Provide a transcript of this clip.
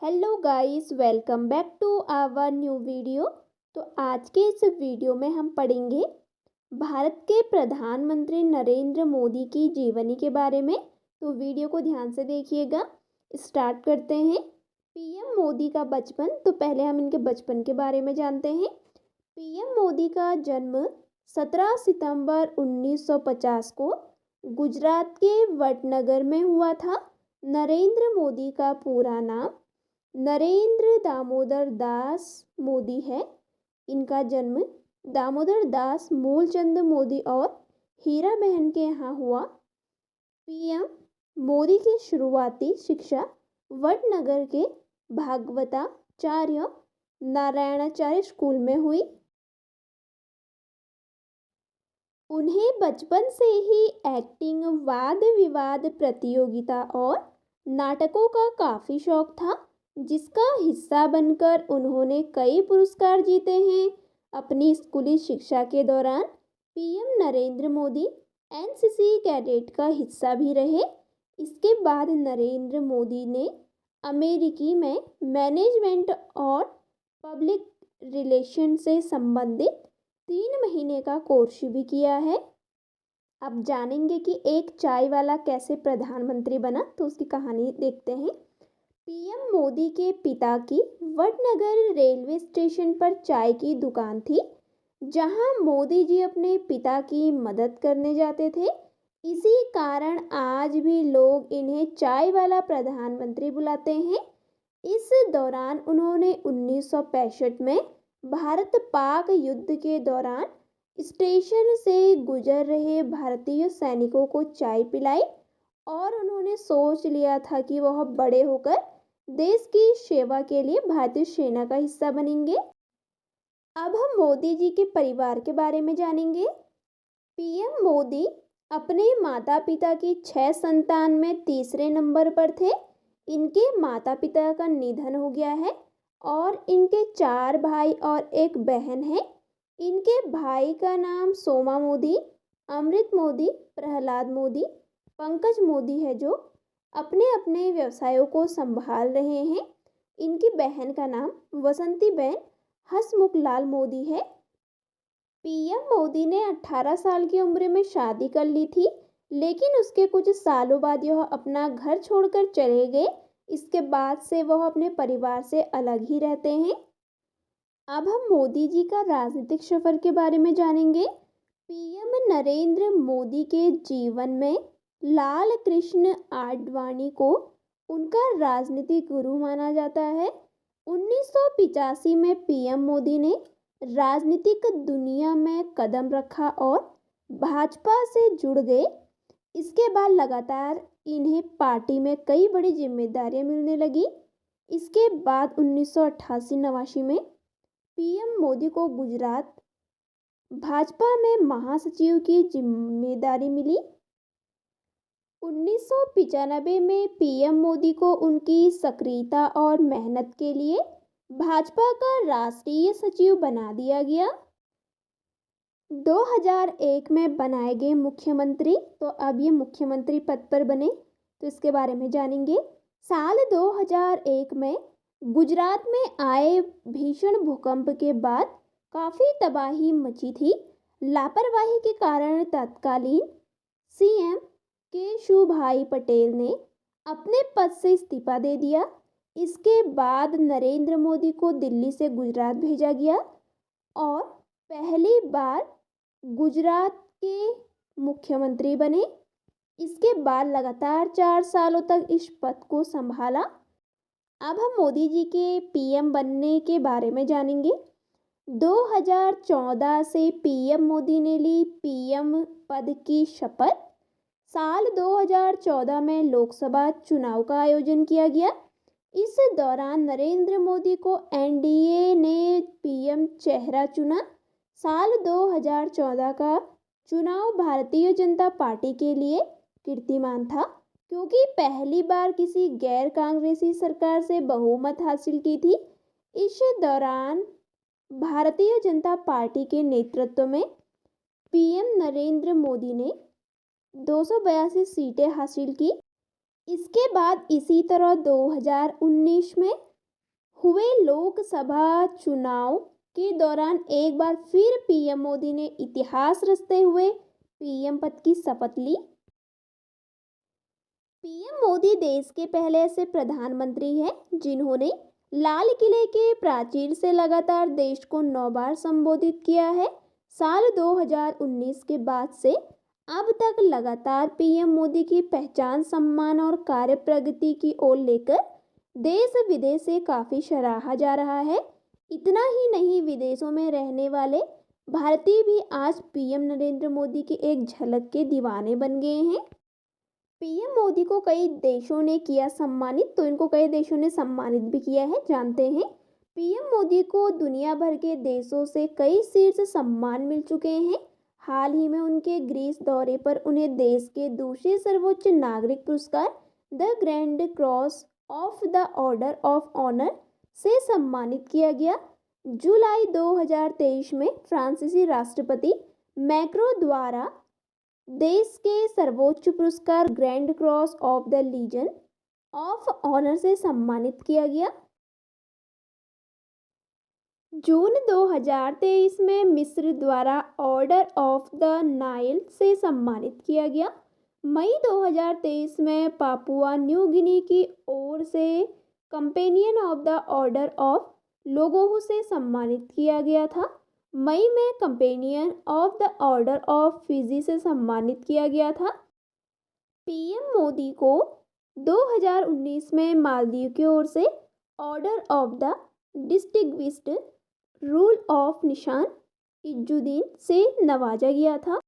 Hello guys, welcome back to our new video. तो आज के इस वीडियो में हम पढ़ेंगे भारत के प्रधानमंत्री नरेंद्र मोदी की जीवनी के बारे में। तो वीडियो को ध्यान से देखिएगा। स्टार्ट करते हैं। पीएम मोदी का बचपन। तो पहले हम इनके बचपन के बारे में जानते हैं। पीएम मोदी का जन्म 17 सितंबर 1950 को गुजरात के वडनगर में हुआ था। नरेंद्र मोदी का पूरा नाम नरेंद्र दामोदर दास मोदी है। इनका जन्म दामोदर दास मूलचंद मोदी और हीरा बहन के यहाँ हुआ। पीएम मोदी की शुरुआती शिक्षा वडनगर के भागवताचार्य नारायणाचार्य स्कूल में हुई। उन्हें बचपन से ही एक्टिंग, वाद विवाद प्रतियोगिता और नाटकों का काफ़ी शौक था, जिसका हिस्सा बनकर उन्होंने कई पुरस्कार जीते हैं। अपनी स्कूली शिक्षा के दौरान PM Narendra Modi NCC cadet का हिस्सा भी रहे। इसके बाद नरेंद्र मोदी ने अमेरिकी में मैनेजमेंट और पब्लिक रिलेशन से संबंधित 3 महीने का कोर्स भी किया है। अब जानेंगे कि एक चाय वाला कैसे प्रधानमंत्री बना, तो उसकी कहानी देखते हैं। पीएम मोदी के पिता की वडनगर रेलवे स्टेशन पर चाय की दुकान थी, जहां मोदी जी अपने पिता की मदद करने जाते थे। इसी कारण आज भी लोग इन्हें चाय वाला प्रधानमंत्री बुलाते हैं। इस दौरान उन्होंने 1965 में भारत पाक युद्ध के दौरान स्टेशन से गुजर रहे भारतीय सैनिकों को चाय पिलाई और उन्होंने सोच लिया था कि वह बड़े होकर देश की सेवा के लिए भारतीय सेना का हिस्सा बनेंगे। अब हम मोदी जी के परिवार के बारे में जानेंगे। पीएम मोदी अपने माता पिता की 6 संतान में तीसरे नंबर पर थे। इनके माता पिता का निधन हो गया है और इनके 4 भाई और एक बहन है। इनके भाई का नाम सोमा मोदी, अमृत मोदी, प्रहलाद मोदी, पंकज मोदी है, जो अपने अपने व्यवसायों को संभाल रहे हैं। इनकी बहन का नाम वसंती बहन हसमुख लाल मोदी है। पीएम मोदी ने 18 साल की उम्र में शादी कर ली थी, लेकिन उसके कुछ सालों बाद यह अपना घर छोड़कर चले गए। इसके बाद से वह अपने परिवार से अलग ही रहते हैं। अब हम मोदी जी का राजनीतिक सफर के बारे में जानेंगे। पीएम नरेंद्र मोदी के जीवन में लाल कृष्ण आडवाणी को उनका राजनीतिक गुरु माना जाता है। 1985 में पीएम मोदी ने राजनीतिक दुनिया में कदम रखा और भाजपा से जुड़ गए। इसके बाद लगातार इन्हें पार्टी में कई बड़ी जिम्मेदारियां मिलने लगी। इसके बाद 1988-89 में पीएम मोदी को गुजरात भाजपा में महासचिव की जिम्मेदारी मिली। 1995 में पीएम मोदी को उनकी सक्रियता और मेहनत के लिए भाजपा का राष्ट्रीय सचिव बना दिया गया। 2001 में बनाए गए मुख्यमंत्री, तो अब ये मुख्यमंत्री पद पर बने, तो इसके बारे में जानेंगे। साल 2001 में गुजरात में आए भीषण भूकंप के बाद काफ़ी तबाही मची थी। लापरवाही के कारण तत्कालीन सीएम केशुभाई पटेल ने अपने पद से इस्तीफा दे दिया। इसके बाद नरेंद्र मोदी को दिल्ली से गुजरात भेजा गया और पहली बार गुजरात के मुख्यमंत्री बने। इसके बाद लगातार 4 सालों तक इस पद को संभाला। अब हम मोदी जी के पीएम बनने के बारे में जानेंगे। 2014 से पीएम मोदी ने ली पीएम पद की शपथ। साल 2014 में लोकसभा चुनाव का आयोजन किया गया। इस दौरान नरेंद्र मोदी को एनडीए ने पीएम चेहरा चुना। साल 2014 का चुनाव भारतीय जनता पार्टी के लिए कीर्तिमान था, क्योंकि पहली बार किसी गैर कांग्रेसी सरकार से बहुमत हासिल की थी। इस दौरान भारतीय जनता पार्टी के नेतृत्व में पीएम नरेंद्र मोदी ने 282 सीटें हासिल की। इसके बाद इसी तरह 2019 में हुए लोकसभा चुनाव के दौरान एक बार फिर पीएम मोदी ने इतिहास रचते हुए पीएम पद की शपथ ली। पीएम मोदी देश के पहले ऐसे प्रधानमंत्री हैं जिन्होंने लाल किले के प्राचीर से लगातार देश को 9 बार संबोधित किया है। साल 2019 के बाद से अब तक लगातार पीएम मोदी की पहचान, सम्मान और कार्य प्रगति की ओर लेकर देश विदेश से काफ़ी सराहा जा रहा है। इतना ही नहीं, विदेशों में रहने वाले भारतीय भी आज पीएम नरेंद्र मोदी की एक झलक के दीवाने बन गए हैं। पीएम मोदी को कई देशों ने किया सम्मानित, तो इनको कई देशों ने सम्मानित भी किया है, जानते हैं। पीएम मोदी को दुनिया भर के देशों से कई शीर्ष सम्मान मिल चुके हैं। हाल ही में उनके ग्रीस दौरे पर उन्हें देश के दूसरे सर्वोच्च नागरिक पुरस्कार the grand cross of the order of honour से सम्मानित किया गया। जुलाई 2023 में फ्रांसीसी राष्ट्रपति मैक्रो द्वारा देश के सर्वोच्च पुरस्कार grand cross of the legion of honour से सम्मानित किया गया। जून 2023 में मिस्र द्वारा ऑर्डर ऑफ द नाइल से सम्मानित किया गया। मई 2023 में पापुआ न्यू गिनी की ओर से companion of the order of Logohu से सम्मानित किया गया था। मई में companion of the order of Fiji से सम्मानित किया गया था। पीएम मोदी को 2019 में मालदीव की ओर से order of the distinguished rule of निशान इजुद्दीन से नवाजा गया था।